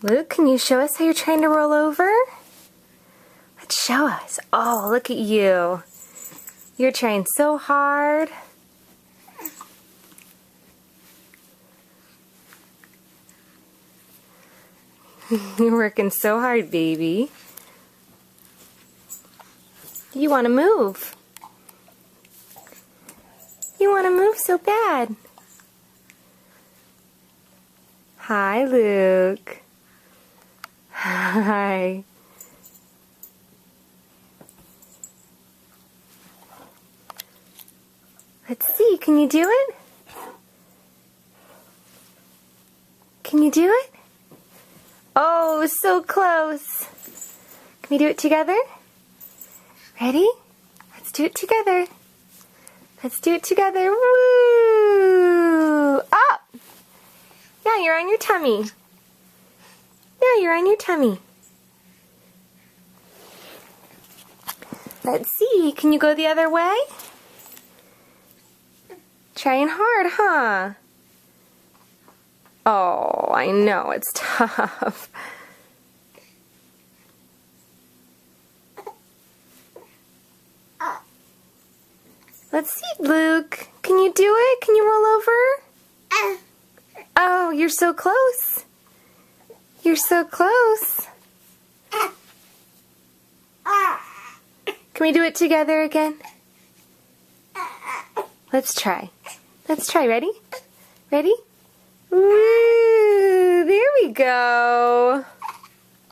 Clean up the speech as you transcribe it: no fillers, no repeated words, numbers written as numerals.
Luke, can you show us how you're trying to roll over? Let's show us. Oh, look at you. You're trying so hard. You're working so hard, baby. You want to move. You want to move so bad. Hi, Luke. Hi. Let's see, can you do it? Can you do it? Oh, so close. Can we do it together? Ready? Let's do it together. Let's do it together. Woo! Up! Now you're on your tummy. Now you're on your tummy. Let's see, can you go the other way? Trying hard, huh? Oh, I know, it's tough. Let's see, Luke. Can you do it? Can you roll over? Oh, you're so close. You're so close. Can we do it together again? Let's try. Let's try. Ready? Ready? Woo! There we go.